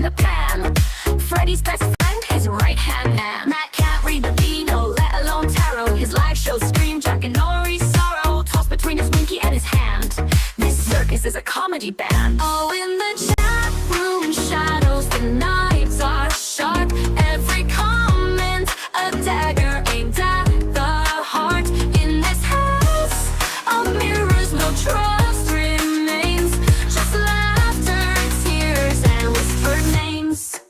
in the pan. Freddy's best friend, his right-hand man. Matt can't read the Beano, let alone tarot. His live show stream, Jack and Nori's sorrow, tossed between his winky and his hand. This circus is a comedy band. Oh, in the chat room shadows, the knives are sharp. Every comment a dagger aimed at the heart. In this house of mirrors, no trust remains. Just laughter, tears, and whispered names.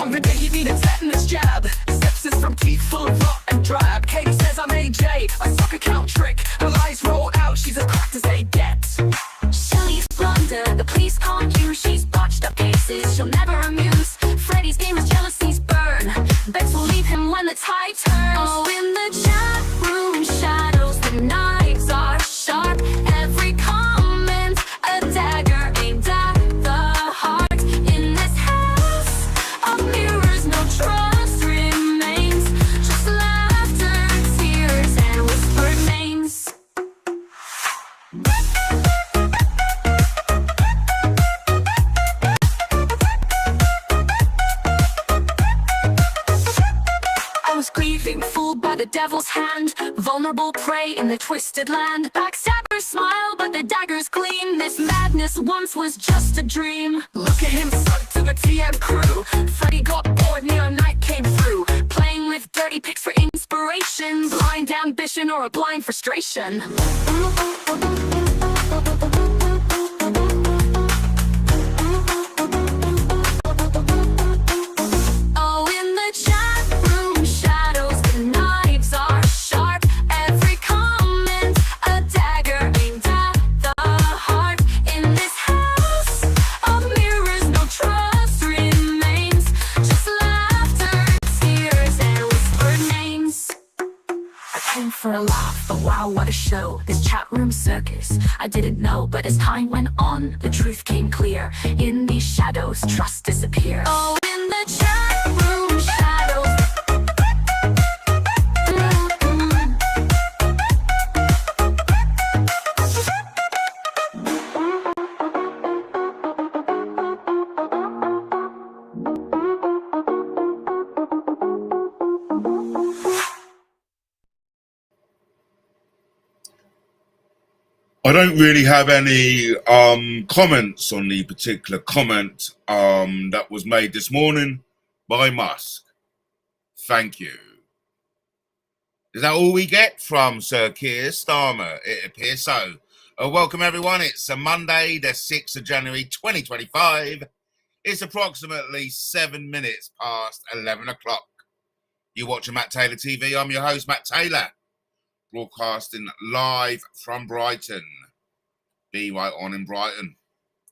On the day he needed tetanus jab, sepsis from teeth full of rot and drab. Katie says I'm AJ, I suck a count trick. Her eyes roll out, she's as cracked as they get. Shelly's blunder, the police can't use. She's botched up cases, she'll never amuse. Freddy's game is jealousy's burn. Bex will leave him when the tide turns. Oh, in the chat room shadows, the knives are sharp. Every comment a dagger aimed at the heart. In this house of mirrors, no trust remains. Just laughter, tears, and whispered names. I was grieving, fooled by the devil's hand. Vulnerable prey in the twisted land. Backstabbers smile, but the daggers gleam. This madness once was just a dream. Look at him, sunk to the TM crew. Freddy got bored, neon night came through. Playing with dirty pics for inspiration. Blind ambition or a blind frustration. Oh, in the chat room shadows, the knives are sharp. Every comment a dagger aimed at the heart. In this house of mirrors, no trust remains. Just laughter, tears, and whispered names. I came for a laugh, but wow, what a show. This chat room circus, I didn't know. But as time went on, the truth came clear. In these shadows, trust disappears. Oh, in the chat room shadows. I don't really have any comments on the particular comment that was made this morning by Musk. Thank you. Is that all we get from Sir Keir Starmer? It appears so. Welcome everyone. It's a Monday, the 6th of January 2025. It's approximately 7 minutes past 11 o'clock. You're watching Matt Taylor TV. I'm your host, Matt Taylor. Broadcasting live from Brighton. Be right on in Brighton.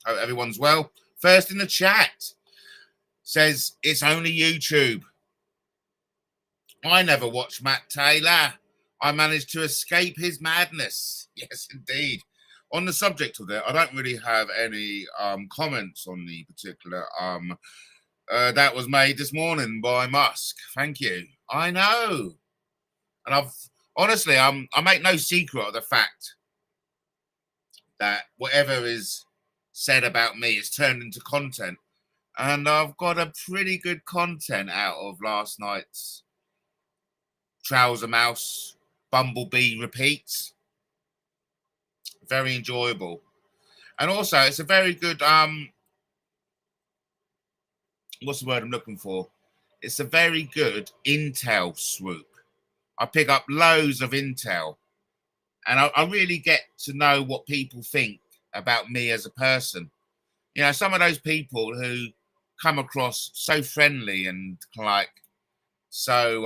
Hope everyone's well. First in the chat says it's only YouTube. I never watched Matt Taylor. I managed to escape his madness. Yes, indeed. On the subject of that, I don't really have any comments on the particular that was made this morning by Musk. Thank you. I know. And honestly, I make no secret of the fact that whatever is said about me is turned into content. And I've got a pretty good content out of last night's Trouser Mouse Bumblebee repeats. Very enjoyable. And also, it's a very good, what's the word I'm looking for? It's a very good intel swoop. I pick up loads of intel, and I really get to know what people think about me as a person. You know, some of those people who come across so friendly and like so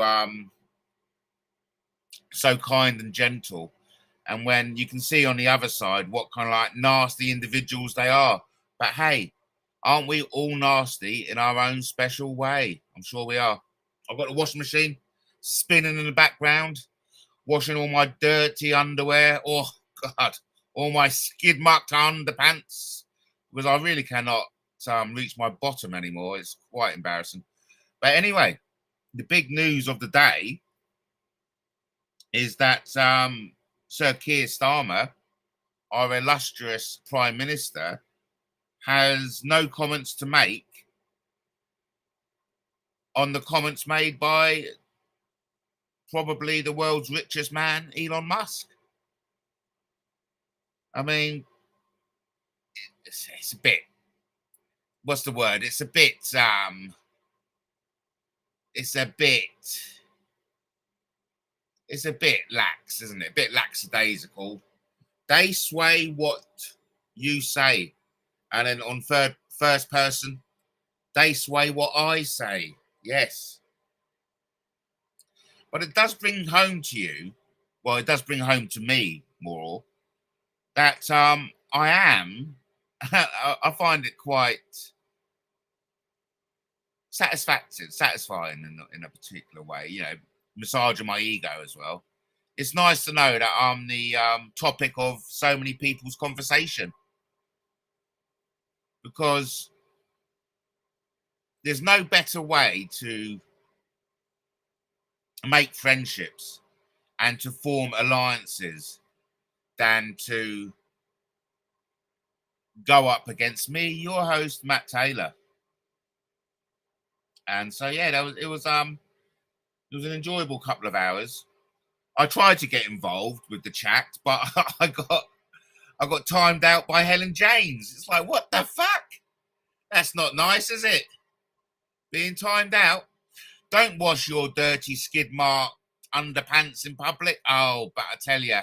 kind and gentle, and when you can see on the other side what kind of like nasty individuals they are. But hey, aren't we all nasty in our own special way? I'm sure we are. I've got the washing machine spinning in the background, washing all my dirty underwear. Oh God, all my skid mucked underpants, because I really cannot reach my bottom anymore. It's quite embarrassing. But anyway, the big news of the day is that Sir Keir Starmer, our illustrious Prime Minister, has no comments to make on the comments made by probably the world's richest man, Elon Musk. I mean, it's a bit, what's the word? It's a bit lax, isn't it? A bit lackadaisical. They sway what you say. And then on first person, they sway what I say. Yes. But it does bring home to you, well, it does bring home to me more, that I find it quite satisfying in a particular way, you know, massaging my ego as well. It's nice to know that I'm the topic of so many people's conversation, because there's no better way to make friendships and to form alliances than to go up against me, your host, Matt Taylor. And so yeah, it was an enjoyable couple of hours. I tried to get involved with the chat, but I got timed out by Helen James. It's like, what the fuck? That's not nice, is it? Being timed out. Don't wash your dirty skid mark underpants in public. Oh, but I tell you,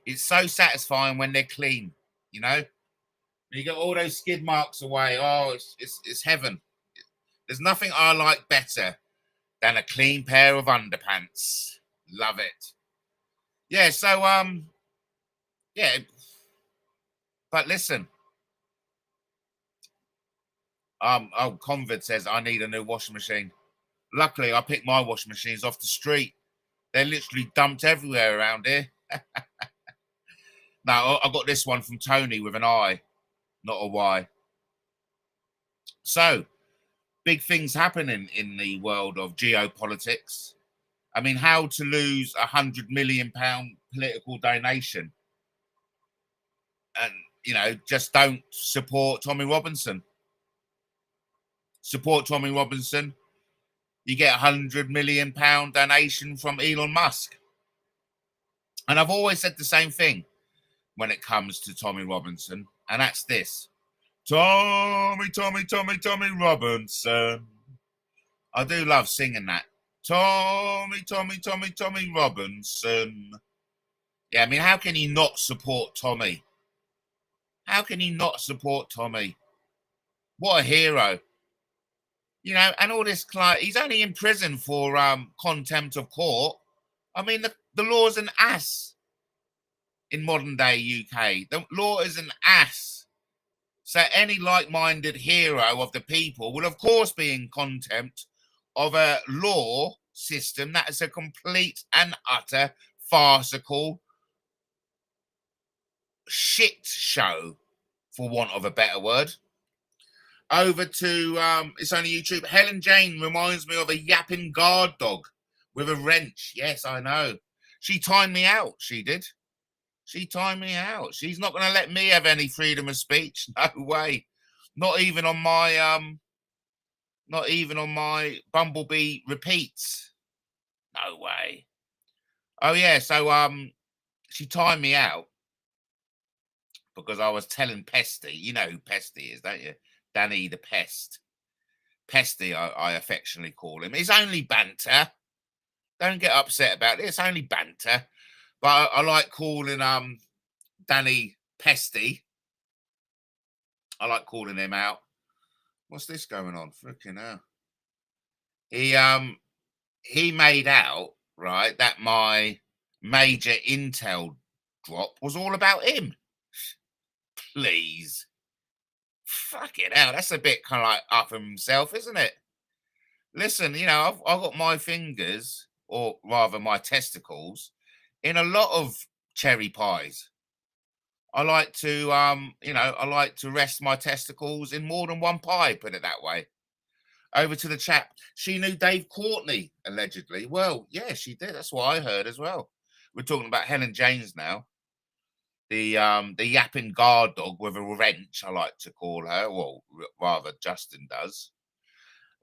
it's so satisfying when they're clean, you know? When you get all those skid marks away, oh, it's heaven. There's nothing I like better than a clean pair of underpants. Love it. Yeah, so, yeah. But listen. Convid says, I need a new washing machine. Luckily, I picked my washing machines off the street. They're literally dumped everywhere around here. No, I got this one from Tony with an I, not a Y. So, big things happening in the world of geopolitics. I mean, how to lose £100 million political donation. And, you know, just don't support Tommy Robinson. Support Tommy Robinson. You get £100 million donation from Elon Musk. And I've always said the same thing when it comes to Tommy Robinson. And that's this. Tommy Robinson. I do love singing that. Tommy Robinson. Yeah, I mean, how can he not support Tommy? How can he not support Tommy? What a hero. You know, and all this, he's only in prison for contempt of court. I mean, the law's an ass in modern day UK. The law is an ass. So any like-minded hero of the people will, of course, be in contempt of a law system that is a complete and utter farcical shit show, for want of a better word. Over to, it's only YouTube. Helen Jane reminds me of a yapping guard dog with a wrench. Yes, I know. She timed me out. She did. She timed me out. She's not going to let me have any freedom of speech. No way. Not even on my Bumblebee repeats. No way. Oh yeah. So, she timed me out because I was telling Pesty. You know who Pesty is, don't you? Danny the Pest. Pesty, I affectionately call him. It's only banter. Don't get upset about it. It's only banter. But I like calling Danny Pesty. I like calling him out. What's this going on? Freaking hell. He made out, right, that my major intel drop was all about him. Please. Fucking hell, that's a bit kind of like up himself, isn't it? Listen, you know, I've got my fingers, or rather my testicles, in a lot of cherry pies. I like to, I like to rest my testicles in more than one pie, put it that way. Over to the chat. She knew Dave Courtney, allegedly. Well, yeah, she did. That's what I heard as well. We're talking about Helen James now. The yapping guard dog with a wrench, I like to call her. Well, rather Justin does.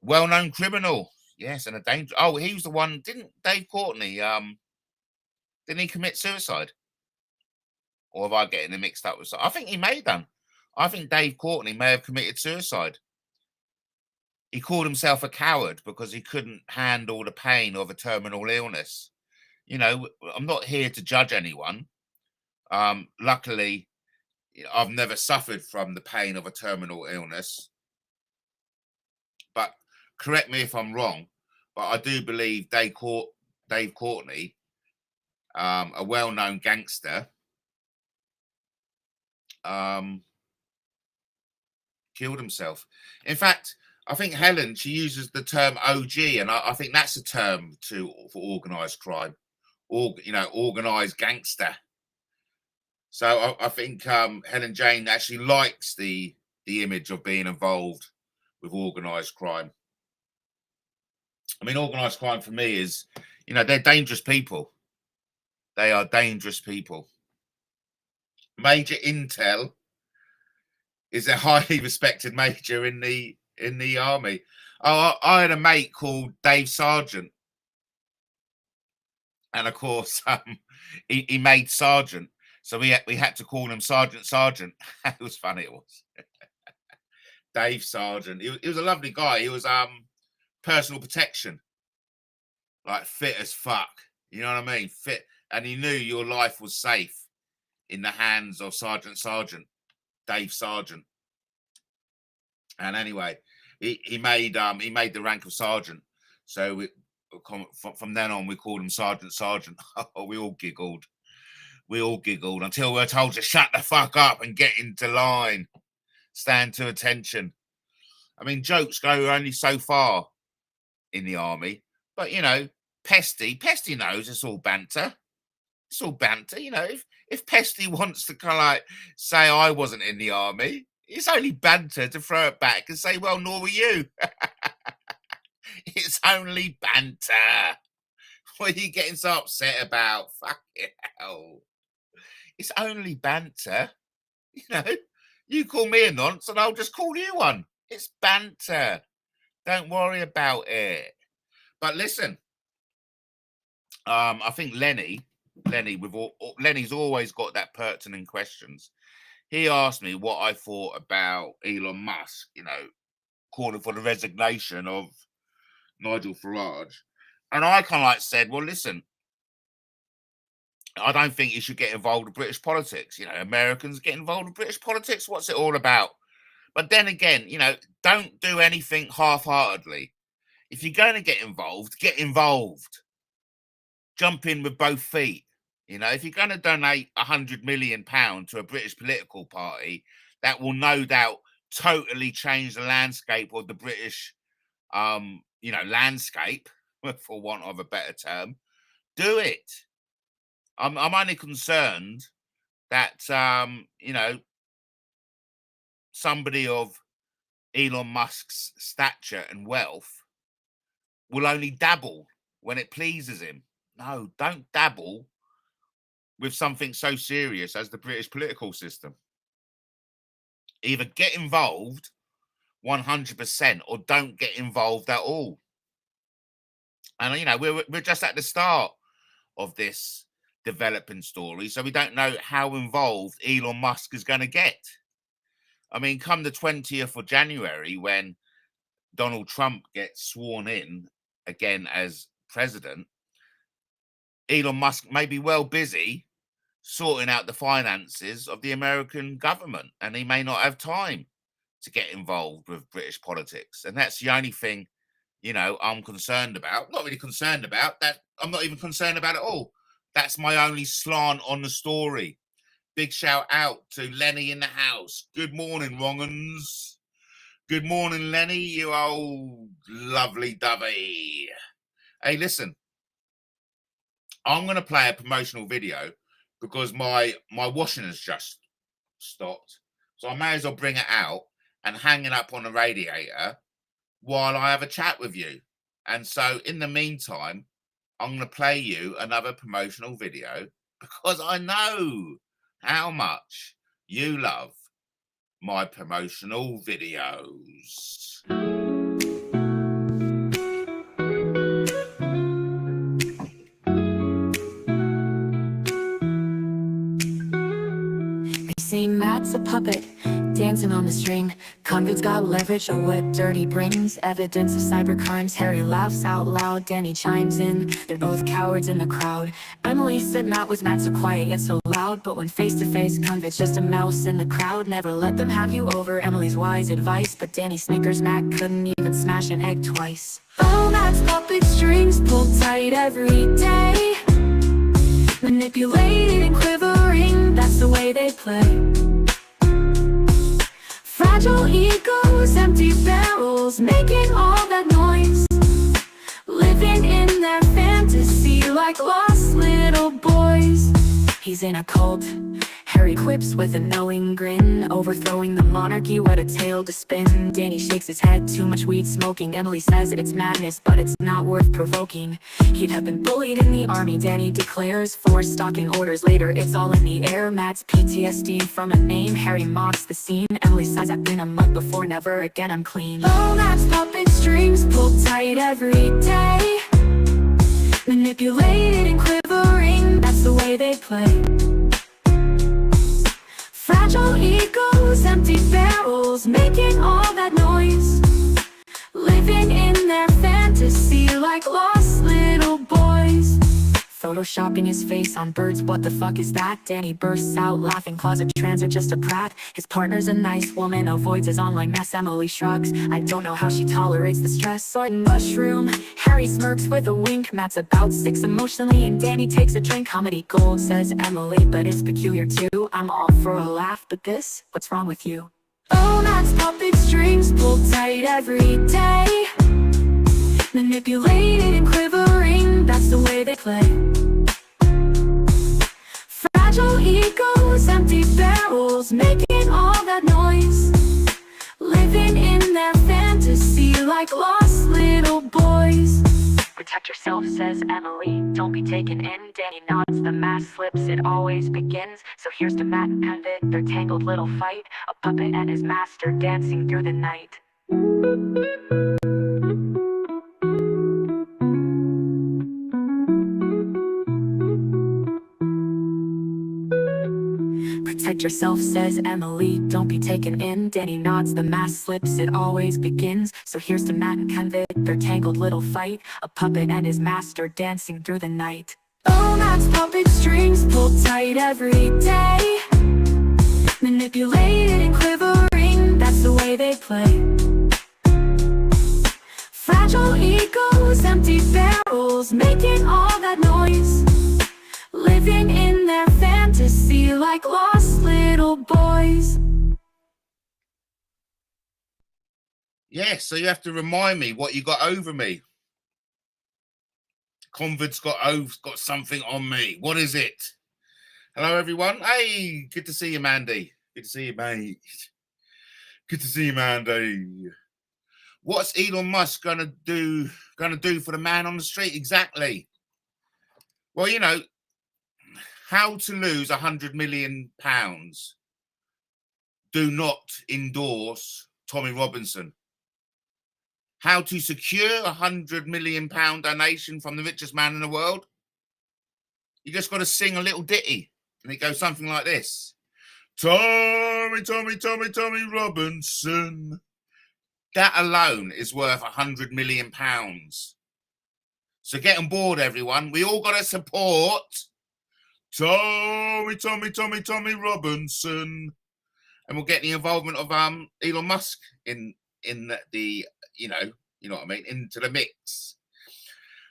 Well-known criminal. Yes, and a danger. Oh, he was the one. Didn't Dave Courtney, didn't he commit suicide? Or have I getting him mixed up with? I think he may have done. I think Dave Courtney may have committed suicide. He called himself a coward because he couldn't handle the pain of a terminal illness. You know, I'm not here to judge anyone. Luckily, I've never suffered from the pain of a terminal illness. But correct me if I'm wrong, but I do believe Dave Courtney, a well-known gangster, killed himself. In fact, I think Helen, she uses the term OG, and I think that's a term for organised crime, or organised gangster. So I think Helen Jane actually likes the image of being involved with organised crime. I mean, organised crime for me is, they're dangerous people. They are dangerous people. Major Intel is a highly respected major in the army. Oh, I had a mate called Dave Sargent, and of course, he made sergeant, so we had to call him Sergeant. It was funny. It was Dave Sargent. He was a lovely guy. He was personal protection, like fit as fuck. You know what I mean? Fit, and he knew your life was safe in the hands of Sergeant Dave Sargent. And anyway, he made the rank of sergeant. So from then on, we called him Sergeant. Oh, we all giggled. Until we were told to shut the fuck up and get into line, stand to attention. I mean, jokes go only so far in the army, but Pesty knows it's all banter. It's all banter, If Pesty wants to kind of like say I wasn't in the army, it's only banter to throw it back and say, well, nor were you. It's only banter. What are you getting so upset about? Fucking hell. It's only banter. You call me a nonce and I'll just call you one. It's banter. Don't worry about it. But listen, I think Lenny's always got that pertinent questions. He asked me what I thought about Elon Musk, calling for the resignation of Nigel Farage. And I kind of like said, well, listen, I don't think you should get involved with British politics. Americans get involved with British politics. What's it all about? But then again, don't do anything half-heartedly. If you're going to get involved. Jump in with both feet. If you're going to donate £100 million to a British political party, that will no doubt totally change the landscape of the British, landscape, for want of a better term. Do it. I'm only concerned that, somebody of Elon Musk's stature and wealth will only dabble when it pleases him. No, don't dabble with something so serious as the British political system. Either get involved 100% or don't get involved at all. And, we're just at the start of this developing story, so we don't know how involved Elon Musk is going to get. I mean, come the 20th of January, when Donald Trump gets sworn in again as president, Elon Musk may be well busy sorting out the finances of the American government, and he may not have time to get involved with British politics. And that's the only thing, I'm concerned about. Not really concerned about that. I'm not even concerned about it all. That's my only slant on the story. Big shout out to Lenny in the house. Good morning, Wrong'uns. Good morning, Lenny, you old lovely dovey. Hey, listen. I'm going to play a promotional video because my washing has just stopped. So I may as well bring it out and hang it up on the radiator while I have a chat with you. And so in the meantime, I'm going to play you another promotional video because I know how much you love my promotional videos. Say Matt's a puppet, dancing on the string. Convicts got leverage or what dirty brings. Evidence of cybercrimes, Harry laughs out loud. Danny chimes in, they're both cowards in the crowd. Emily said Matt was so quiet yet so loud. But when face to face, Convict's just a mouse in the crowd. Never let them have you over, Emily's wise advice. But Danny snickers, Matt couldn't even smash an egg twice. Oh, Matt's puppet strings pulled tight every day. Manipulated and quivering, that's the way they play. Fragile egos, empty barrels, making all that noise. Living in their fantasy like lost little boys. He's in a cult, Harry quips with a knowing grin. Overthrowing the monarchy, what a tale to spin. Danny shakes his head, too much weed smoking. Emily says it's madness, but it's not worth provoking. He'd have been bullied in the army, Danny declares. 4 stalking orders later, it's all in the air. Matt's PTSD from a name, Harry mocks the scene. Emily says I've been a mug before, never again I'm clean. Oh, Matt's puppet strings pulled tight every day. Manipulated and quivering, that's the way they play. Fragile egos, empty barrels, making all that noise. Living in their fantasy like lost little boys. Photoshopping his face on birds, what the fuck is that? Danny bursts out laughing, closet trans are just a prat. His partner's a nice woman, avoids his online mess. Emily shrugs, I don't know how she tolerates the stress. Sorting mushroom, Harry smirks with a wink. Matt's about 6 emotionally and Danny takes a drink. Comedy gold, says Emily, but it's peculiar too. I'm all for a laugh, but this, what's wrong with you? Oh, Matt's puppet strings pulled tight every day. Manipulated and quivering, that's the way they play. Fragile egos, empty barrels, making all that noise. Living in their fantasy like lost little boys. Protect yourself, says Emily, don't be taken in. Danny nods, the mask slips, it always begins. So here's to Matt and Convict, their tangled little fight. A puppet and his master dancing through the night. Protect yourself, says Emily, don't be taken in. Danny nods, the mask slips, it always begins. So here's to Matt and Convict, their tangled little fight. A puppet and his master dancing through the night. Oh, Matt's puppet strings pulled tight every day. Manipulated and quivering, that's the way they play. Fragile egos, empty barrels, making all that noise. Living in their fantasy like lost little boys. Yeah, so you have to remind me what you got over me. Convid's got something on me. What is it? Hello, everyone. Hey, good to see you, Mandy. Good to see you, mate. Good to see you, Mandy. What's Elon Musk gonna do for the man on the street exactly? Well, you know, how to lose £100 million. Do not endorse Tommy Robinson. How to secure £100 million donation from the richest man in the world. You just got to sing a little ditty, and it goes something like this: Tommy, Tommy, Tommy, Tommy Robinson. That alone is worth £100 million. So get on board, everyone. We all got to support Tommy, Tommy, Tommy, Tommy Robinson, and we'll get the involvement of Elon Musk in the you know what I mean, into the mix.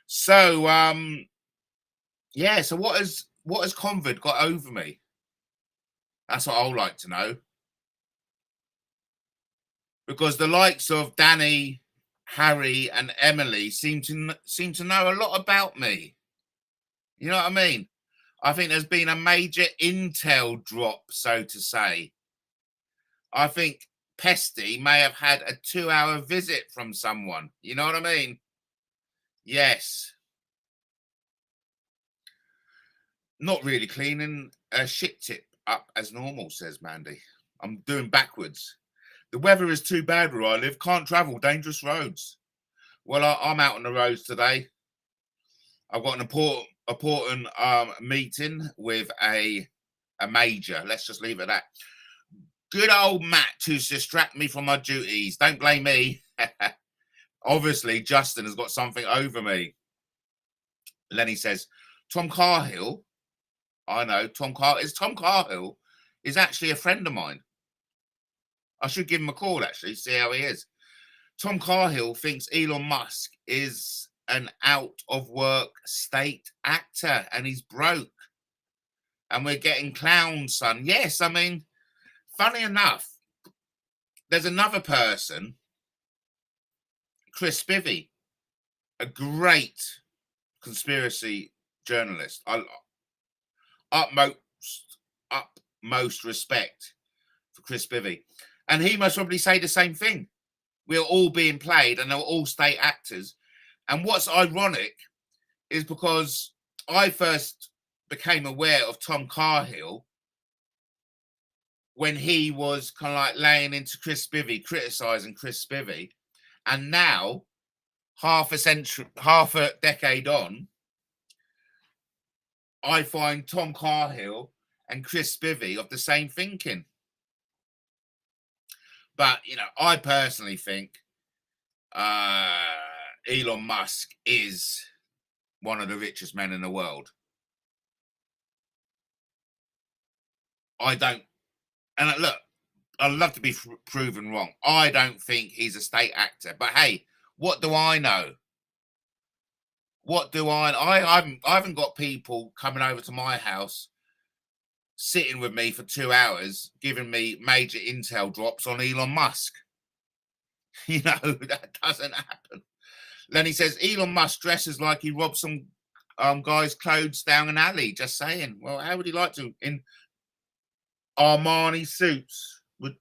So yeah. So what has Convid got over me? That's what I'd like to know. Because the likes of Danny, Harry, and Emily seem to know a lot about me. You know what I mean? I think there's been a major intel drop, so to say. I think Pesty may have had a 2-hour visit from someone. You know what I mean? Yes. Not really cleaning a shit tip up as normal, says Mandy. I'm doing backwards. The weather is too bad where I live. Can't travel. Dangerous roads. Well, I'm out on the roads today. I've got an important meeting with a major. Let's just leave it at that. Good old Matt to distract me from my duties. Don't blame me. Obviously, Justin has got something over me. Lenny says, Tom Carhill. I know, Tom Carhill is actually a friend of mine. I should give him a call, actually, see how he is. Tom Carhill thinks Elon Musk is an out-of-work state actor and he's broke. And we're getting clowned, son. Yes, I mean, funny enough, there's another person, Chris Spivey, a great conspiracy journalist. Utmost respect for Chris Spivey. And he must probably say the same thing. We're all being played and they're all state actors. And what's ironic is because I first became aware of Tom Carhill when he was kind of like laying into Chris Spivey, criticizing Chris Spivey. And now, half a decade on, I find Tom Carhill and Chris Spivey of the same thinking. But, you know, I personally think Elon Musk is one of the richest men in the world. I don't, and look, I'd love to be proven wrong. I don't think he's a state actor. But hey, what do I know? What do I haven't got people coming over to my house, sitting with me for 2 hours, giving me major intel drops on Elon Musk. You know, that doesn't happen. Lenny says, Elon Musk dresses like he robbed some guy's clothes down an alley. Just saying. Well, how would he like to? In Armani suits. Would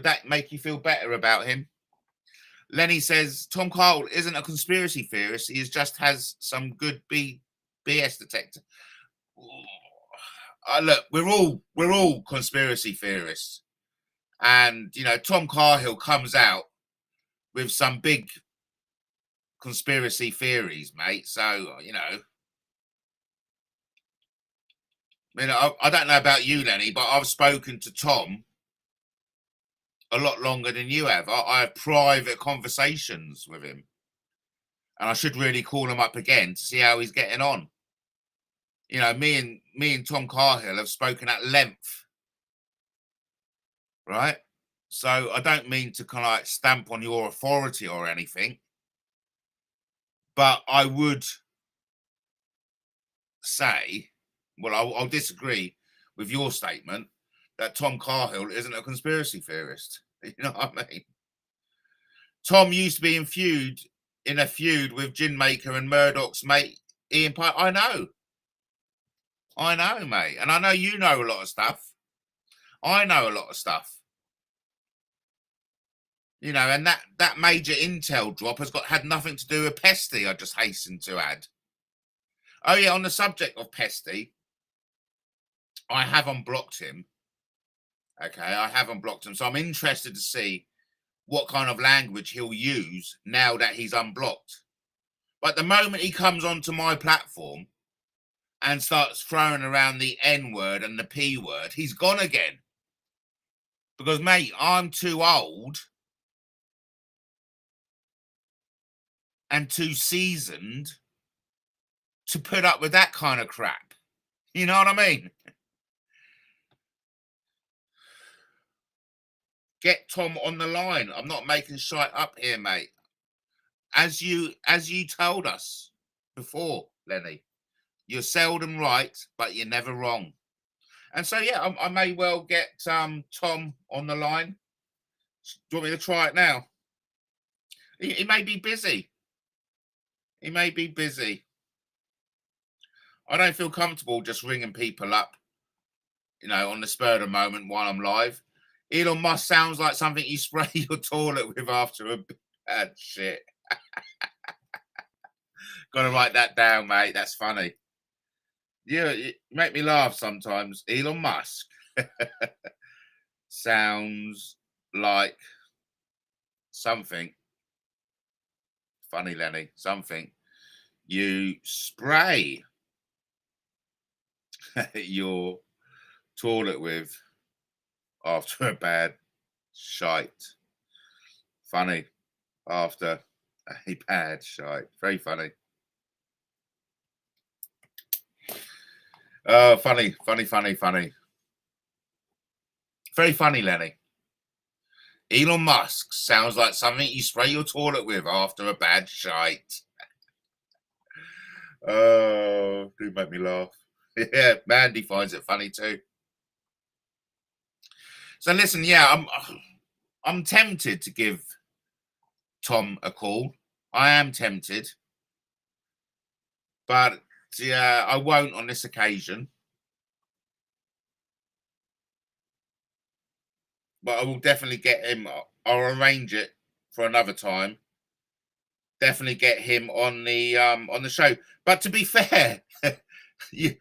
that make you feel better about him? Lenny says, Tom Carl isn't a conspiracy theorist. He just has some good BS detector. Look, we're all conspiracy theorists. And, you know, Tom Carhill comes out with some big conspiracy theories, mate. So, you know, I don't know about you, Lenny, but I've spoken to Tom a lot longer than you have. I have private conversations with him. And I should really call him up again to see how he's getting on. You know, me and Tom Carhill have spoken at length. Right? So I don't mean to kind of like stamp on your authority or anything. But I would say, well, I'll disagree with your statement that Tom Carhill isn't a conspiracy theorist. You know what I mean? Tom used to be in a feud with Gin Maker and Murdoch's mate Ian Pike. I know, mate. And I know you know a lot of stuff. I know a lot of stuff. You know, and that major intel drop had nothing to do with Pesty, I just hasten to add. Oh, yeah, on the subject of Pesty, I have unblocked him. Okay, I have unblocked him. So I'm interested to see what kind of language he'll use now that he's unblocked. But the moment he comes onto my platform and starts throwing around the N word and the P word, he's gone again. Because, mate, I'm too old and too seasoned to put up with that kind of crap. You know what I mean? Get Tom on the line. I'm not making shit up here, mate. As you told us before, Lenny, you're seldom right, but you're never wrong. And so, yeah, I may well get Tom on the line. Do you want me to try it now? He may be busy. He may be busy. I don't feel comfortable just ringing people up, you know, on the spur of the moment while I'm live. Elon Musk sounds like something you spray your toilet with after a bad shit. Gotta write that down, mate. That's funny. Yeah, you make me laugh sometimes. Elon Musk sounds like something. Funny, Lenny. Something you spray your toilet with after a bad shite. Funny. After a bad shite. Very funny. Oh, funny. Very funny, Lenny. Elon Musk sounds like something you spray your toilet with after a bad shite. Oh, do make me laugh. Yeah, Mandy finds it funny too. So listen, yeah, I'm tempted to give Tom a call. I am tempted. But yeah, I won't on this occasion. But I will definitely get him. I'll arrange it for another time. Definitely get him on the show. But to be fair, you,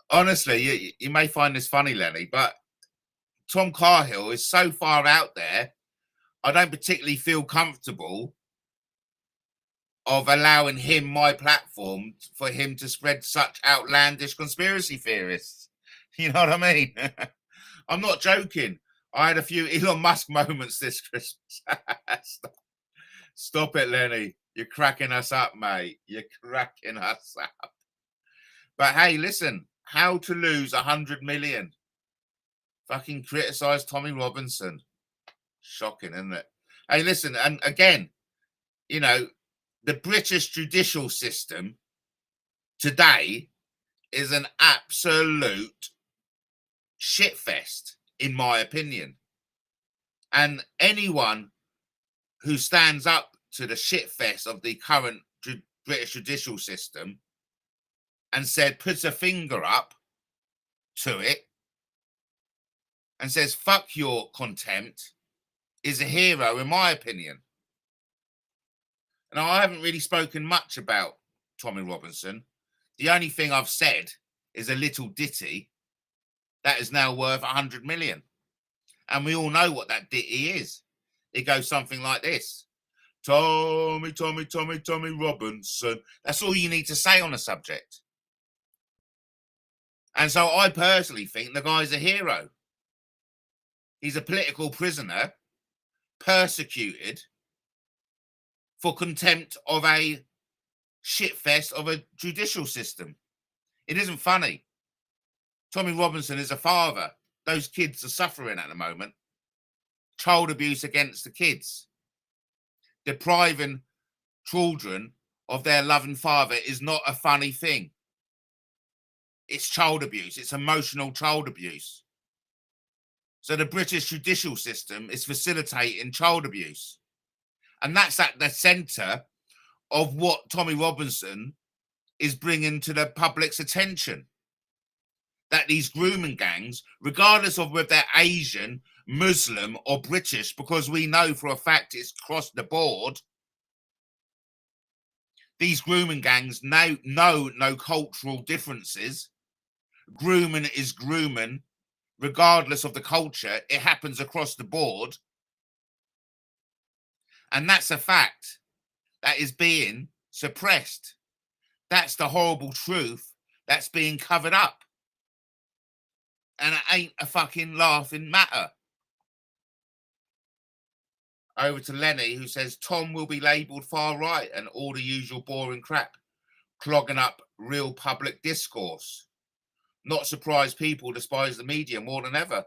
honestly, you may find this funny, Lenny, but Tom Cahill is so far out there. I don't particularly feel comfortable of allowing him my platform for him to spread such outlandish conspiracy theorists. You know what I mean? I'm not joking. I had a few Elon Musk moments this Christmas. Stop it, Lenny. You're cracking us up, mate. You're cracking us up. But hey, listen, how to lose 100 million. Fucking criticize Tommy Robinson. Shocking, isn't it? Hey, listen, and again, you know, the British judicial system today is an absolute shitfest, in my opinion. And anyone who stands up to the shitfest of the current British judicial system and puts a finger up to it and says, fuck your contempt, is a hero, in my opinion. And I haven't really spoken much about Tommy Robinson. The only thing I've said is a little ditty that is now worth 100 million. And we all know what that ditty is. It goes something like this. Tommy Robinson. That's all you need to say on the subject. And so I personally think the guy's a hero. He's a political prisoner, persecuted for contempt of a shitfest of a judicial system. It isn't funny. Tommy Robinson is a father. Those kids are suffering at the moment. Child abuse against the kids. Depriving children of their loving father is not a funny thing. It's child abuse. It's emotional child abuse. So the British judicial system is facilitating child abuse. And that's at the centre of what Tommy Robinson is bringing to the public's attention. That these grooming gangs, regardless of whether they're Asian, Muslim or British, because we know for a fact it's across the board, these grooming gangs know no cultural differences. Grooming is grooming, regardless of the culture. It happens across the board. And that's a fact that is being suppressed. That's the horrible truth that's being covered up. And it ain't a fucking laughing matter. Over to Lenny, who says Tom will be labelled far right and all the usual boring crap, clogging up real public discourse. Not surprised people despise the media more than ever.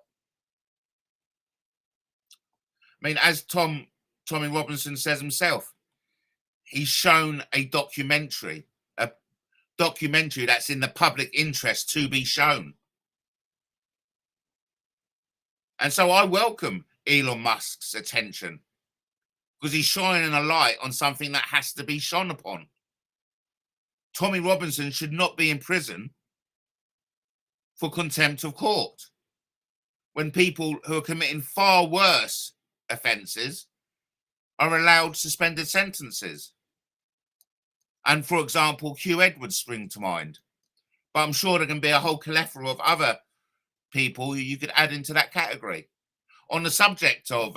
I mean, as Tommy Robinson says himself, he's shown a documentary that's in the public interest to be shown. And so I welcome Elon Musk's attention because he's shining a light on something that has to be shone upon. Tommy Robinson should not be in prison for contempt of court. when people who are committing far worse offences are allowed suspended sentences. And for example, Hugh Edwards spring to mind. But I'm sure there can be a whole plethora of other people who you could add into that category. On the subject of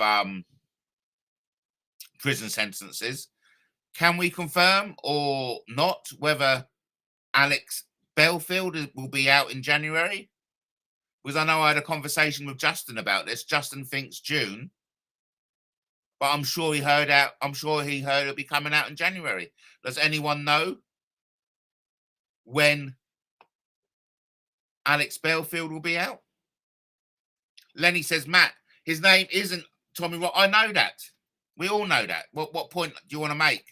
prison sentences, can we confirm or not whether Alex Belfield will be out in January? Because I know I had a conversation with Justin about this. Justin thinks June, but I'm sure he heard it'll be coming out in January. Does anyone know when Alex Belfield will be out? Lenny says, Matt, his name isn't Tommy Rob. I know that. We all know that. What point do you want to make?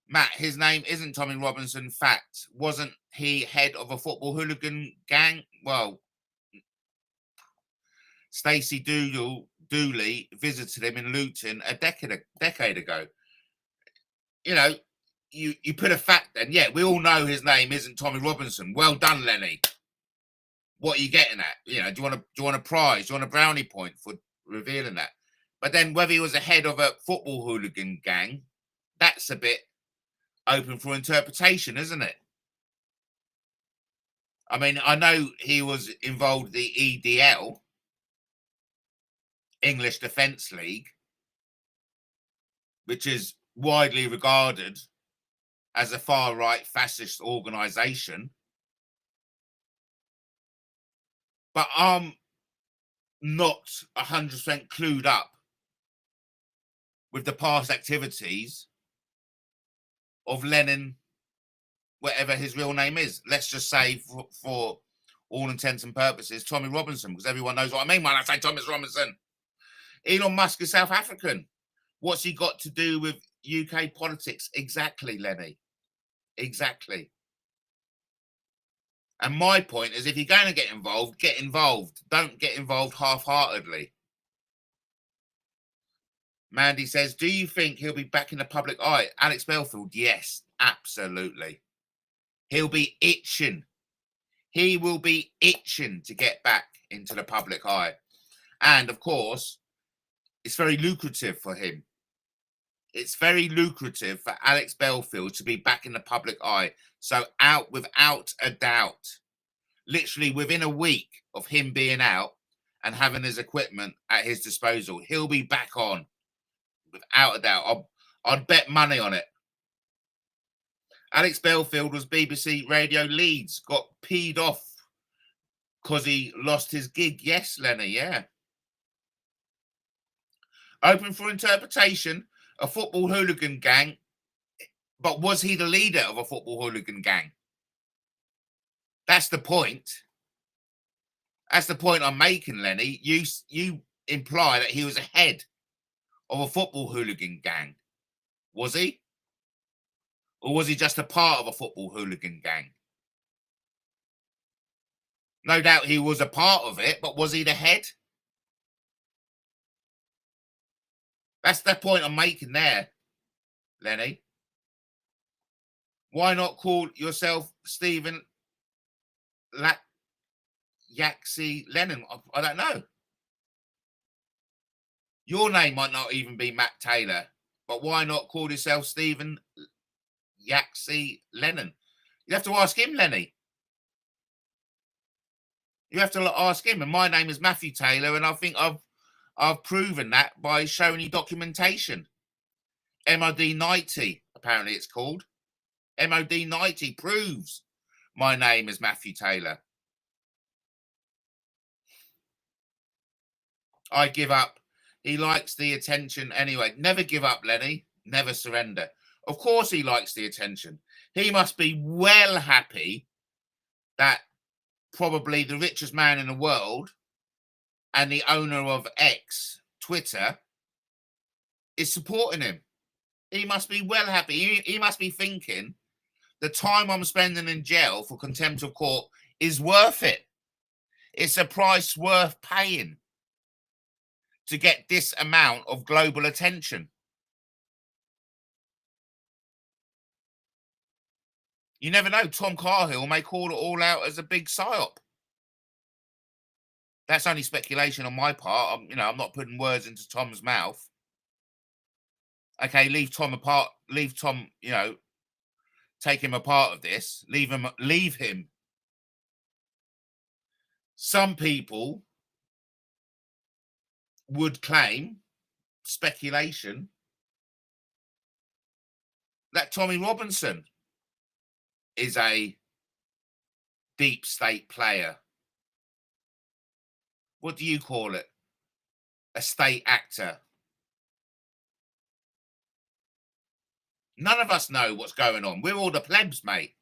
Matt, his name isn't Tommy Robinson. Fact, wasn't he head of a football hooligan gang? Well, Stacey Dooley visited him in Luton a decade ago. You know, you put a fact then. Yeah, we all know his name isn't Tommy Robinson. Well done, Lenny. What are you getting at? You know, do you want a prize? Do you want a brownie point for revealing that? But then whether he was a head of a football hooligan gang, that's a bit open for interpretation, isn't it? I mean, I know he was involved in the EDL, English Defence League, which is widely regarded as a far-right fascist organisation. But I'm not 100% clued up with the past activities of Lennon, whatever his real name is. Let's just say, for all intents and purposes, Tommy Robinson, because everyone knows what I mean when I say Thomas Robinson. Elon Musk is South African. What's he got to do with UK politics? Exactly, Lenny. Exactly. And my point is, if you're going to get involved, get involved. Don't get involved half-heartedly. Mandy says, do you think he'll be back in the public eye? Alex Belfield, yes, absolutely. He'll be itching. He will be itching to get back into the public eye. And, of course, it's very lucrative for him. It's very lucrative for Alex Belfield to be back in the public eye. So out without a doubt. Literally within a week of him being out and having his equipment at his disposal, he'll be back on. Without a doubt. I'd bet money on it. Alex Belfield was BBC Radio Leeds. Got peed off because he lost his gig. Yes, Lenny, yeah. Open for interpretation. A football hooligan gang. But was he the leader of a football hooligan gang? That's the point. That's the point I'm making, Lenny. You imply that he was a head of a football hooligan gang. Was he? Or was he just a part of a football hooligan gang? No doubt he was a part of it, but was he the head? That's the point I'm making there, Lenny. Why not call yourself Stephen Yaxi Lennon? I don't know. Your name might not even be Matt Taylor, but why not call yourself Stephen Yaxi Lennon? You have to ask him, Lenny. You have to ask him. And my name is Matthew Taylor, and I think I've proven that by showing you documentation. MOD 90, apparently it's called. MOD 90 proves my name is Matthew Taylor. I give up. He likes the attention anyway. Never give up, Lenny. Never surrender. Of course he likes the attention. He must be well happy that probably the richest man in the world and the owner of X, Twitter, is supporting him. He must be well happy. He must be thinking, the time I'm spending in jail for contempt of court is worth it. It's a price worth paying to get this amount of global attention. You never know. Tom Carhill may call it all out as a big psyop. That's only speculation on my part. I'm not putting words into Tom's mouth. Okay, leave Tom apart. Leave Tom, take him a part of this. Leave him. Some people would claim, speculation, that Tommy Robinson is a deep state player. What do you call it? A state actor. None of us know what's going on. We're all the plebs, mate.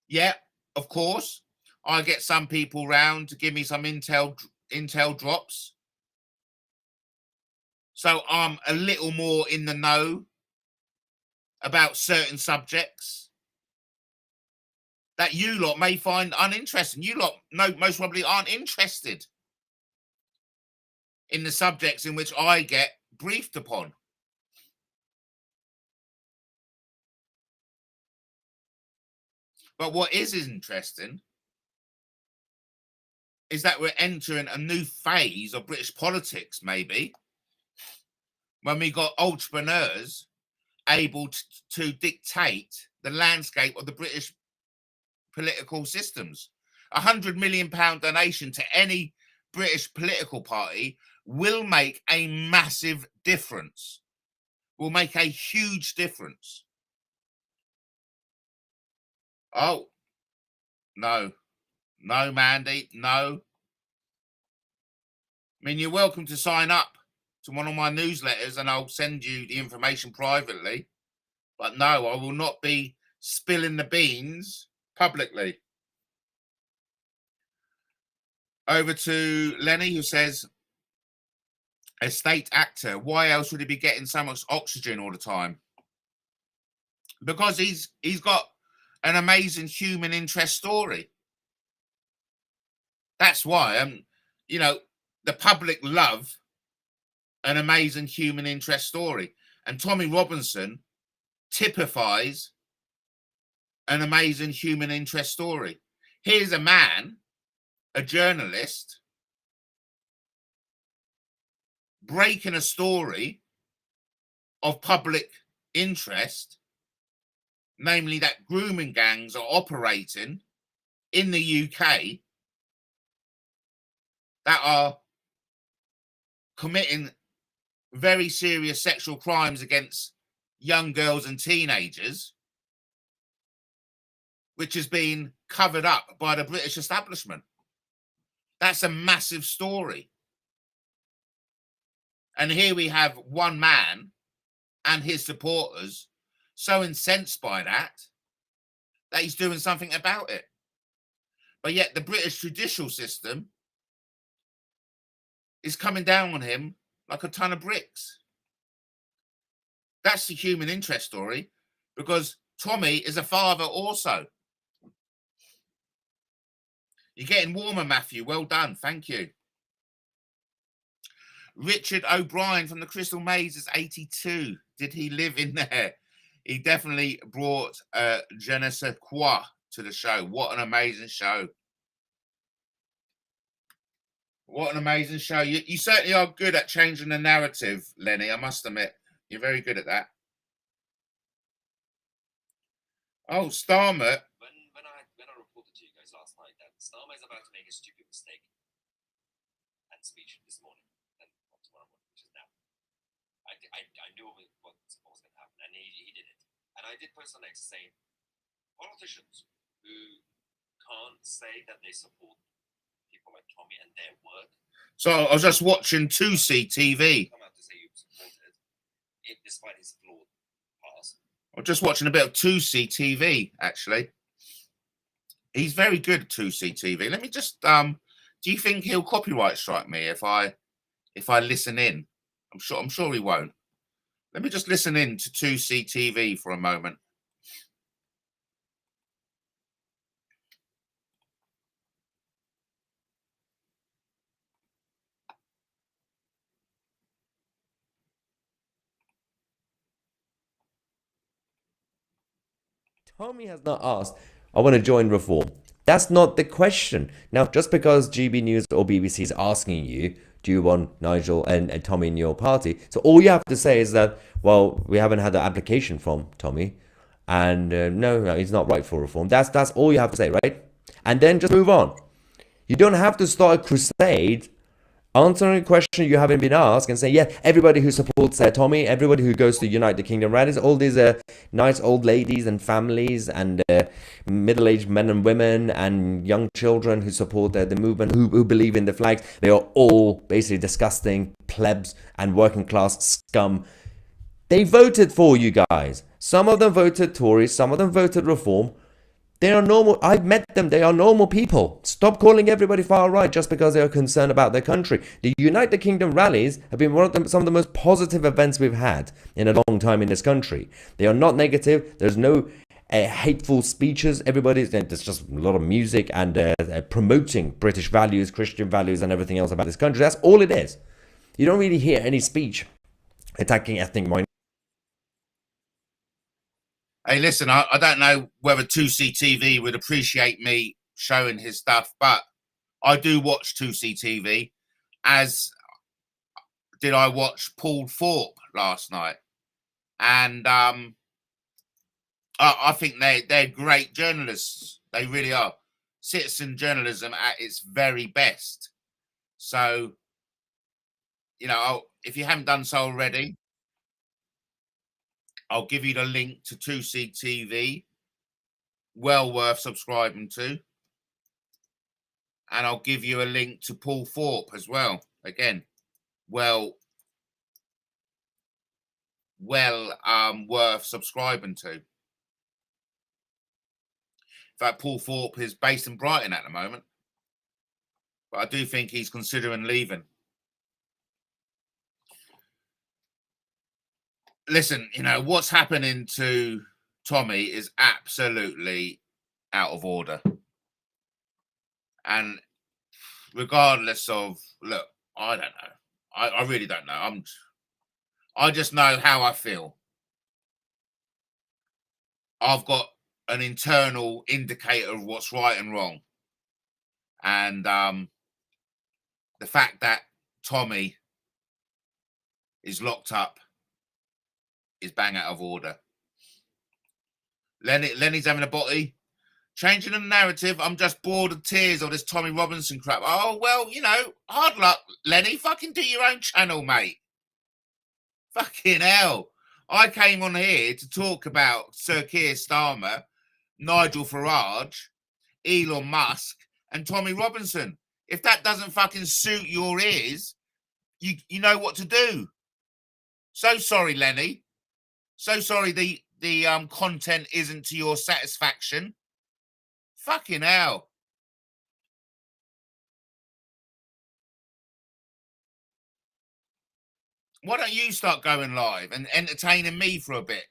Yeah, of course. I get some people round to give me some intel drops. So I'm a little more in the know about certain subjects that you lot may find uninteresting. You lot most probably aren't interested in the subjects in which I get briefed upon. But what is interesting is that we're entering a new phase of British politics, maybe, when we got entrepreneurs able to dictate the landscape of the British political systems. £100 million donation to any British political party will make a massive difference, will make a huge difference. Oh, no, Mandy, no. I mean, you're welcome to sign up to one of my newsletters and I'll send you the information privately. But no, I will not be spilling the beans publicly. Over to Lenny, who says, a state actor, why else would he be getting so much oxygen all the time? Because he's got an amazing human interest story. That's why, the public love an amazing human interest story. And Tommy Robinson typifies an amazing human interest story. Here's a man, a journalist, breaking a story of public interest, namely that grooming gangs are operating in the UK that are committing very serious sexual crimes against young girls and teenagers, which has been covered up by the British establishment. That's a massive story. And here we have one man and his supporters so incensed by that he's doing something about it. But yet the British judicial system is coming down on him like a ton of bricks. That's the human interest story, because Tommy is a father also. You're getting warmer, Matthew. Well done. Thank you. Richard O'Brien from the Crystal Maze is 82. Did he live in there? He definitely brought je ne sais quoi to the show. What an amazing show. What an amazing show. You certainly are good at changing the narrative, Lenny, I must admit. You're very good at that. Oh, Starmer. When I reported to you guys last night that Starmer is about to make a stupid mistake and speech this morning, and not tomorrow morning, which is now. I knew what was going to happen, and he did it. And I did post on X saying politicians who can't say that they support people like Tommy and their work. So I was just watching 2C TV. Come out to say you supported it despite his flawed past. I'm just watching a bit of 2C TV, actually. He's very good at 2C TV. Let me just do you think he'll copyright strike me if I listen in? I'm sure he won't. Let me just listen in to 2C TV for a moment. Tommy has not asked, I want to join Reform. That's not the question. Now, just because GB News or BBC is asking you, do you want Nigel and Tommy in your party? So all you have to say is that, well, we haven't had the application from Tommy, and no, he's not right for reform. That's all you have to say, right? And then just move on. You don't have to start a crusade answering a question you haven't been asked and say, yeah, everybody who supports Tommy, everybody who goes to United Kingdom rallies, all these nice old ladies and families and middle-aged men and women and young children who support the movement, who believe in the flags, they are all basically disgusting plebs and working class scum. They voted for you guys. Some of them voted Tories, some of them voted Reform. They are normal. I've met them. They are normal people. Stop calling everybody far right just because they are concerned about their country. The United Kingdom rallies have been some of the most positive events we've had in a long time in this country. They are not negative. There's no hateful speeches. There's just a lot of music and promoting British values, Christian values, and everything else about this country. That's all it is. You don't really hear any speech attacking ethnic minorities. Hey, listen, I don't know whether 2CTV would appreciate me showing his stuff, but I do watch 2CTV, as did I watch Paul Thorpe last night. And I think they're great journalists. They really are. Citizen journalism at its very best. So, you know, if you haven't done so already, I'll give you the link to 2CTV. Well worth subscribing to. And I'll give you a link to Paul Thorpe as well. Again, well worth subscribing to. In fact, Paul Thorpe is based in Brighton at the moment. But I do think he's considering leaving. Listen, you know, what's happening to Tommy is absolutely out of order. And regardless of, look, I don't know. I really don't know. I just know how I feel. I've got an internal indicator of what's right and wrong. And the fact that Tommy is locked up is bang out of order. Lenny's having a botty. Changing the narrative. I'm just bored of tears of this Tommy Robinson crap. Oh, well, you know, hard luck, Lenny. Fucking do your own channel, mate. Fucking hell. I came on here to talk about Sir Keir Starmer, Nigel Farage, Elon Musk, and Tommy Robinson. If that doesn't fucking suit your ears, you know what to do. So sorry, Lenny. So sorry the content isn't to your satisfaction. Fucking hell. Why don't you start going live and entertaining me for a bit?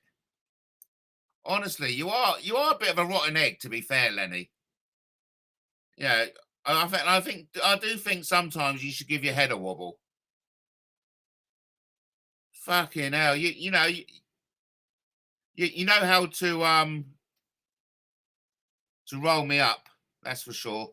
Honestly, you are a bit of a rotten egg, to be fair, Lenny. Yeah, I do think sometimes you should give your head a wobble. Fucking hell, you know how to roll me up, that's for sure.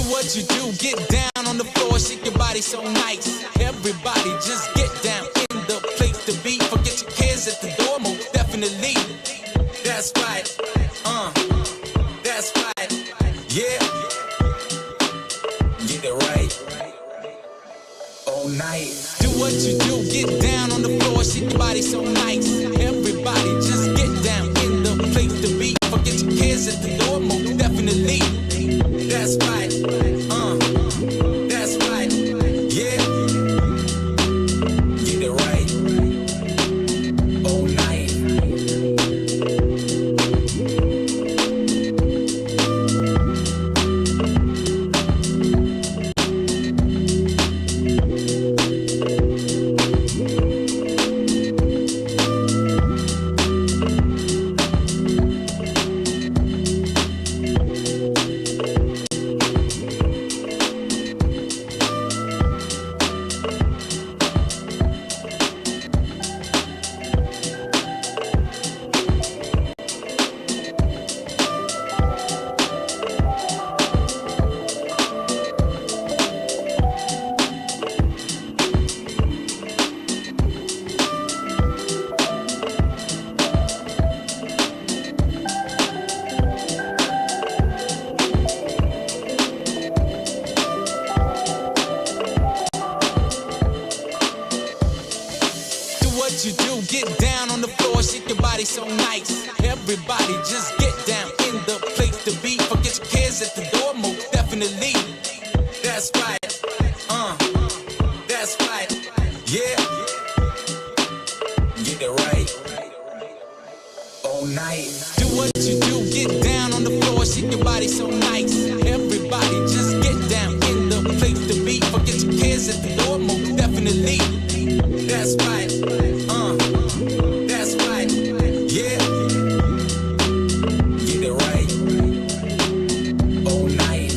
What you do, get down on the floor, shake your body so nice. Everybody just get down in the place to be. Forget your kids at the door, most definitely. That's right, that's right, yeah. Get it right, all night. Do what you do, get down on the floor, shake your body so nice. Everybody just get down in the place to be. Forget your kids at the door, most definitely. That's right, that's right, yeah. Get it right, all night. get down on the floor, shake your body so nice. Everybody just get down in the place to be. Forget your cares at the door, most definitely. That's right, that's right, yeah. Get it right, all night. Do what you do, get down on the floor, shake your body so nice. Everybody just get down in the place to be. Forget your cares at the door, most definitely. That's right, that's right, yeah. Get it right, all night.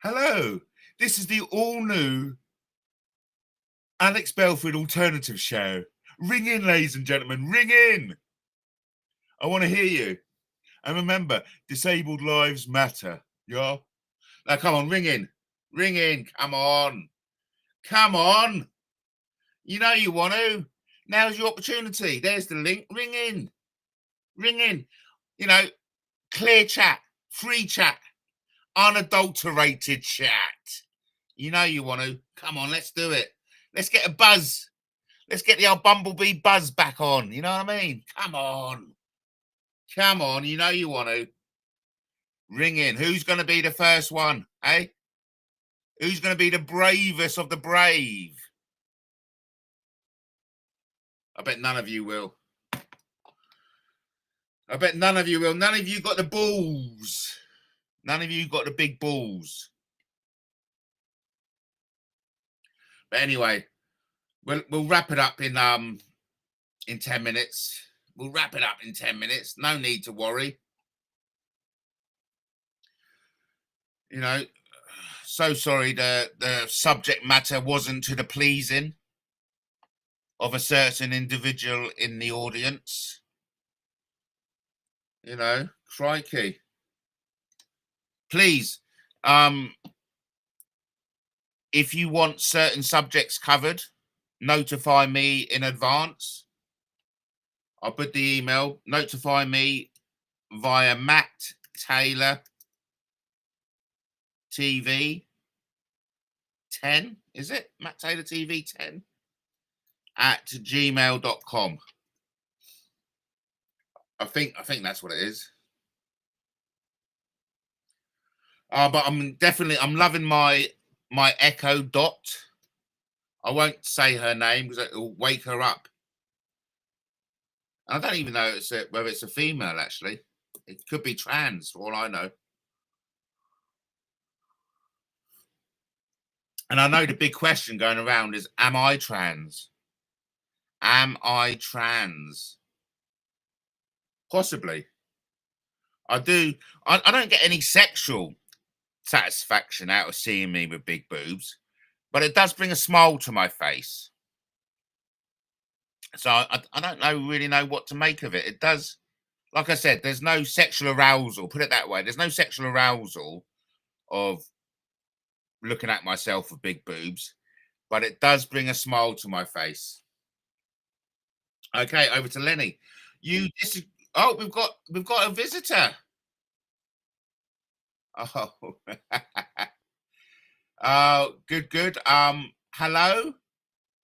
Hello, this is the all-new Alex Belford Alternative Show. Ring in, ladies and gentlemen, ring in. I want to hear you. And remember, disabled lives matter, yeah? Now, come on, ring in, come on. Come on. You know you want to. Now's your opportunity. There's the link, ring in. You know, clear chat, free chat. Unadulterated chat. You know you want to. Come on, let's do it. Let's get a buzz. Let's get the old bumblebee buzz back on. You know what I mean? Come on. You know you want to. Ring in. Who's going to be the first one, eh? Who's going to be the bravest of the brave? I bet none of you will. None of you got the balls. None of you got the big balls. But anyway, we'll wrap it up in 10 minutes. We'll wrap it up in 10 minutes. No need to worry. You know, so sorry the subject matter wasn't to the pleasing of a certain individual in the audience. You know, crikey. Please, if you want certain subjects covered, notify me in advance. I'll put the email. Notify me via MattTaylorTV 10. Is it? MattTaylorTV 10 at gmail.com. I think that's what it is. But I'm loving my Echo Dot. I won't say her name because it'll wake her up. I don't even know whether it's a female, actually. It could be trans, for all I know. And I know the big question going around is, am I trans? Am I trans? Possibly. I do. I don't get any sexual satisfaction out of seeing me with big boobs, but it does bring a smile to my face. So I don't really know what to make of it. It does, like I said, there's no sexual arousal, put it that way. There's no sexual arousal of looking at myself with big boobs, but it does bring a smile to my face. Okay, over to Lenny. Oh, we've got a visitor. Oh, oh, good. Hello.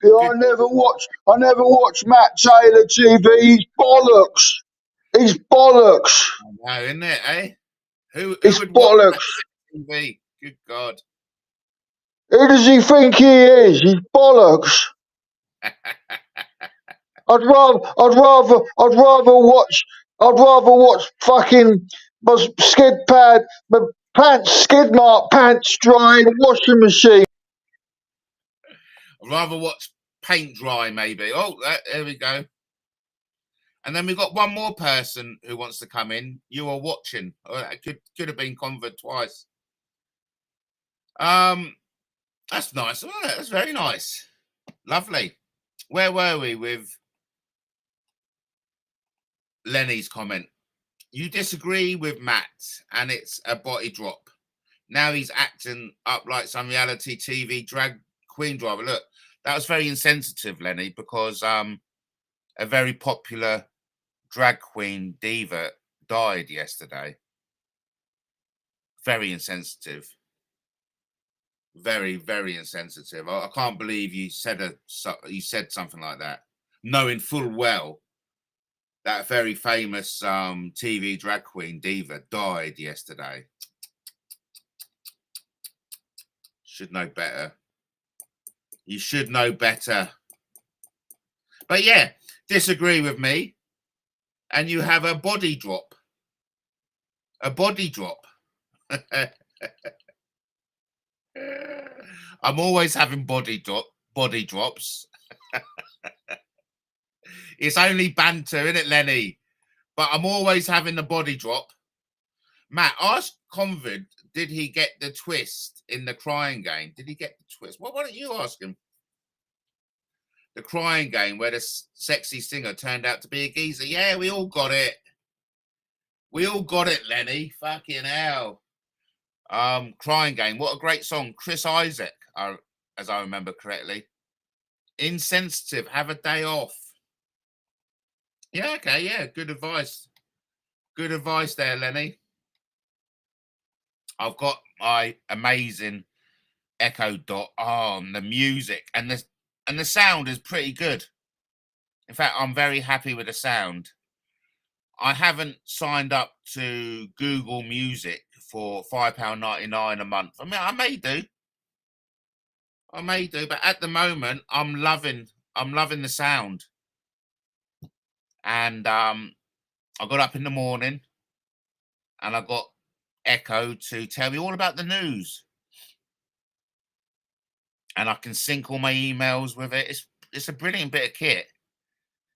Yeah, I never watch MattTaylorTV. He's bollocks. Wow, isn't it, eh? Who It's would watch bollocks. TV? Good God. Who does he think he is? He's bollocks. I'd rather watch fucking my skid pad, my skid mark pants dry in the washing machine. I'd rather watch paint dry, maybe. Oh, there we go. And then we've got one more person who wants to come in. You are watching. Oh, that could have been convert twice. That's nice. Oh, that's very nice. Lovely. Where were we with Lenny's comment? You disagree with Matt, and it's a body drop. Now he's acting up like some reality TV drag queen driver. Look, that was very insensitive, Lenny, because a very popular drag queen diva died yesterday. Very insensitive. Very, very insensitive. I can't believe you said something like that, knowing full well that very famous TV drag queen diva died yesterday. Should know better. You should know better. But yeah, disagree with me, and you have a body drop. A body drop. I'm always having body drops. It's only banter, isn't it, Lenny? But I'm always having the body drop. Matt, ask Convid, did he get the twist in the Crying Game? Did he get the twist? Well, why don't you ask him? The Crying Game, where the sexy singer turned out to be a geezer. Yeah, we all got it. We all got it, Lenny. Fucking hell. Crying Game. What a great song. Chris Isaac, as I remember correctly. Insensitive. Have a day off. Yeah, okay, yeah. Good advice. Good advice there, Lenny. I've got my amazing Echo Dot on the music, and the sound is pretty good. In fact, I'm very happy with the sound. I haven't signed up to Google Music for £5.99 a month. I mean, I may do, but at the moment, I'm loving the sound. And I got up in the morning, and I got Echo to tell me all about the news, and I can sync all my emails with it. It's a brilliant bit of kit.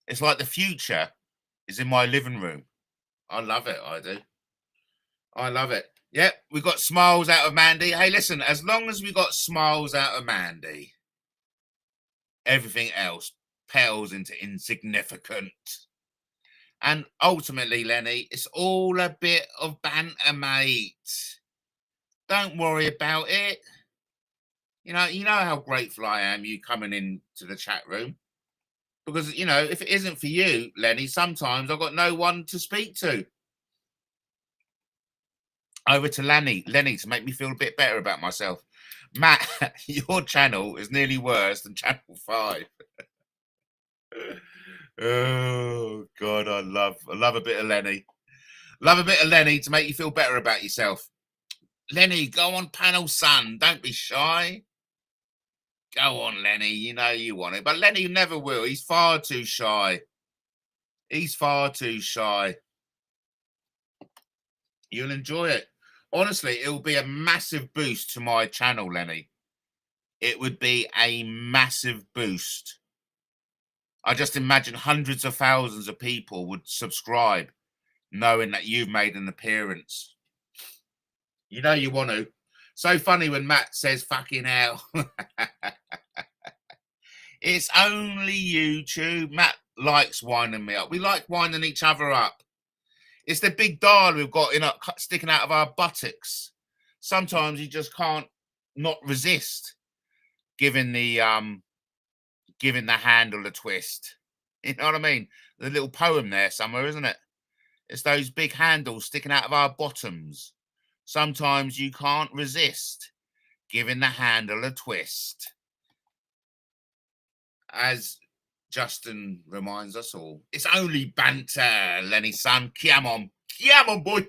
It's like the future is in my living room. I love it. I do. I love it. Yep, we got smiles out of Mandy. Hey, listen, as long as we got smiles out of Mandy, everything else pales into insignificant. And ultimately, Lenny, it's all a bit of banter, mate. Don't worry about it. You know how grateful I am you coming into the chat room. Because, you know, if it isn't for you, Lenny, sometimes I've got no one to speak to. Over to Lenny to make me feel a bit better about myself. Matt, your channel is nearly worse than Channel 5. Oh, God, I love a bit of Lenny. Love a bit of Lenny to make you feel better about yourself. Lenny, go on panel, son. Don't be shy. Go on, Lenny. You know you want it. But Lenny never will. He's far too shy. He's far too shy. You'll enjoy it. Honestly, it will be a massive boost to my channel, Lenny. It would be a massive boost. I just imagine hundreds of thousands of people would subscribe knowing that you've made an appearance. You know you want to. So funny when Matt says fucking hell. It's only YouTube. Matt likes winding me up. We like winding each other up. It's the big dial we've got sticking out of our buttocks. Sometimes you just can't not resist giving the handle a twist. You know what I mean? The little poem there somewhere, isn't it? It's those big handles sticking out of our bottoms. Sometimes you can't resist giving the handle a twist. As Justin reminds us all, it's only banter, Lenny son. Come on boy.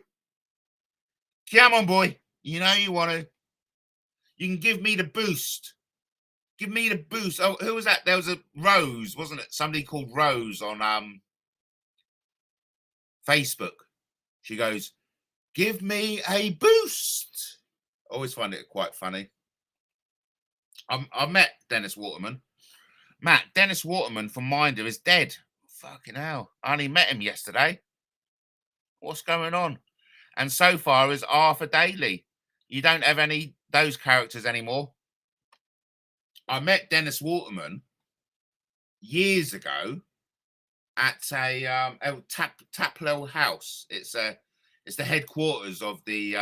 Come on, boy. You know you want to. You can give me the boost. give me the boost. Oh, who was that? There was a Rose, wasn't it? Somebody called Rose on Facebook. She goes, give me a boost. Always find it quite funny. I met Dennis Waterman. Matt, Dennis Waterman from Minder is dead. Fucking hell. I only met him yesterday. What's going on? And so far is Arthur Daly. You don't have any those characters anymore. I met Dennis Waterman years ago at a Taplel House. It's the headquarters of the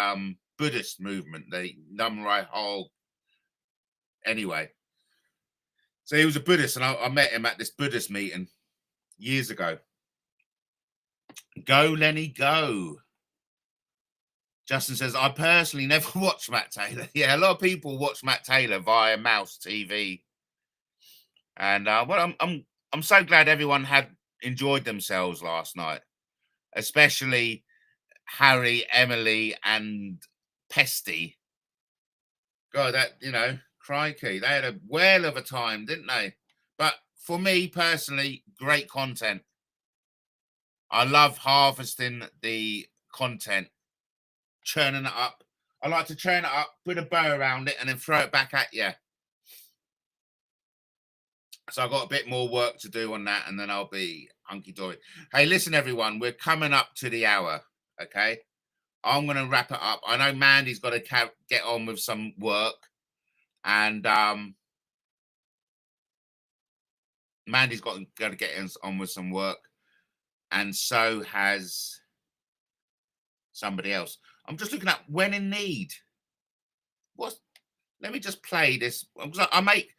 Buddhist movement, the Namrai Hall. Anyway, so he was a Buddhist, and I met him at this Buddhist meeting years ago. Go, Lenny, go. Justin says, I personally never watched Matt Taylor. Yeah, a lot of people watch Matt Taylor via Mouse TV. And well, I'm so glad everyone had enjoyed themselves last night, especially Harry, Emily, and Pesty. God, that, you know, crikey, they had a whale of a time, didn't they? But for me personally, great content. I love harvesting the content, churning it up. I like to churn it up, put a bow around it, and then throw it back at you. So I've got a bit more work to do on that, and then I'll be hunky-dory. Hey, listen, everyone, we're coming up to the hour, okay? I'm going to wrap it up. I know Mandy's got to get on with some work, and Mandy's got to get on with some work, and so has somebody else. I'm just looking at When in Need. What? Let me just play this. I make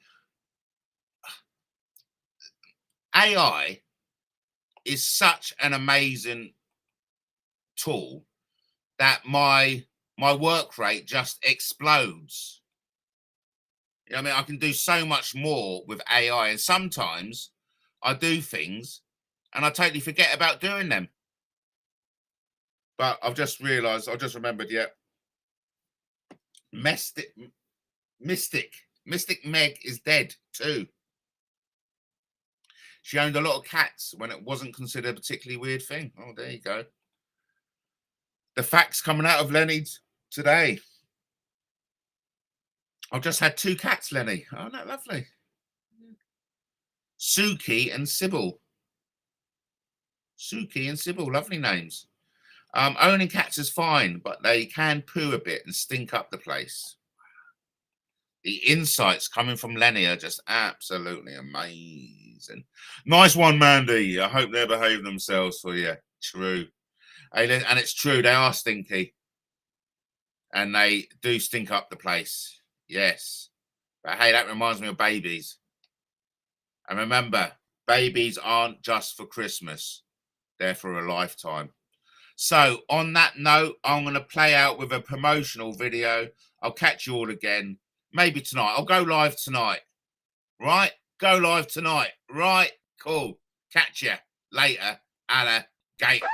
AI is such an amazing tool that my work rate just explodes. You know what I mean? I can do so much more with AI, and sometimes I do things and I totally forget about doing them. But I've just realised, I just remembered, yeah. Mystic Meg is dead too. She owned a lot of cats when it wasn't considered a particularly weird thing. Oh, there you go. The facts coming out of Lenny today. I've just had 2 cats, Lenny. Oh, no, lovely. Suki and Sybil. Suki and Sybil, lovely names. Owning cats is fine, but they can poo a bit and stink up the place. The insights coming from Lenny are just absolutely amazing. Nice one, Mandy. I hope they behave themselves for you. True. And it's true, they are stinky. And they do stink up the place. Yes. But hey, that reminds me of babies. And remember, babies aren't just for Christmas. They're for a lifetime. So on that note, I'm going to play out with a promotional video. I'll catch you all again. Maybe tonight. I'll go live tonight. Right? Go live tonight. Right? Cool. Catch you later. Alligator.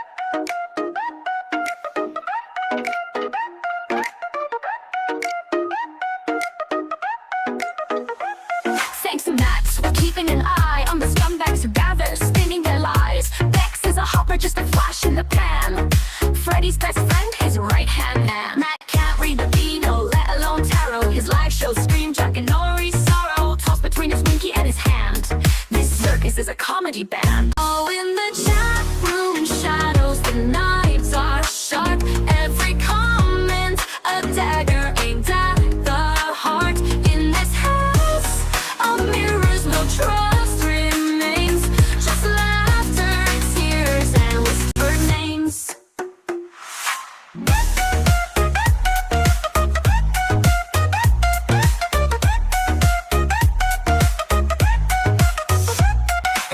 Thanks to Matt, we're keeping an eye on the scumbags who gather, spinning their lies. Bex is a hopper, just a flash in the pan. Freddy's best friend, his right-hand man. Matt can't read the Beano, let alone tarot. His live show scream Jack and Nori's sorrow, tossed between his winky and his hand. This circus is a comedy band. Oh, in the chat room shadows, the knives are sharp. Every comment a dagger aimed at the heart. In this house of mirrors, no trust remains. Just laughter, tears, and whispered names.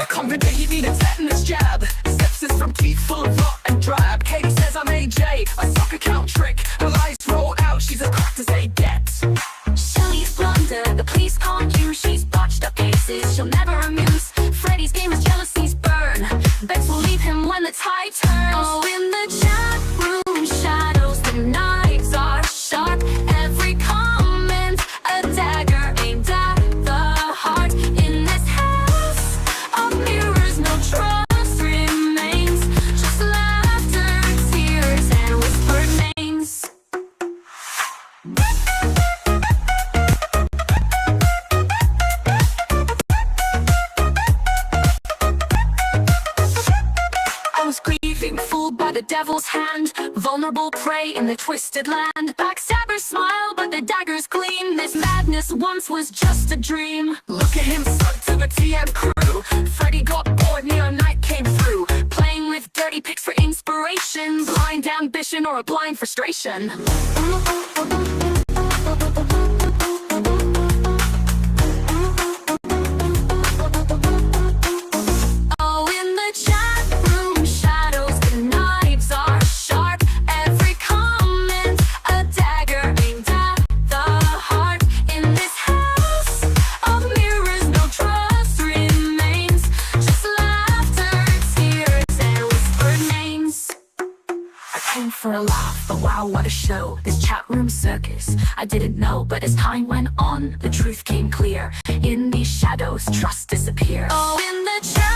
Come the day he need a tetanus jab. Sepsis from teeth full of rot and drab. Katie says I'm AJ, a soccer count trick. Her lies roll out, she's a crack as they get. Shelly's blunder, the police can't use. She's botched up cases, she'll never amuse. Freddy's game is jealousy's burn. Bex will leave him when the tide turns. Oh, in the chat room shadows, the knives are sharp. Every comment a dagger aimed at the devil's hand, vulnerable prey in the twisted land. Backstabbers smile, but the daggers gleam. This madness once was just a dream. Look at him stuck to the TM crew. Freddy got bored, neon night came through. Playing with dirty pics for inspiration. Blind ambition or a blind frustration. For a laugh, but wow, what a show. This chat room circus, I didn't know. But as time went on, the truth came clear. In these shadows, trust disappears. Oh, in the chat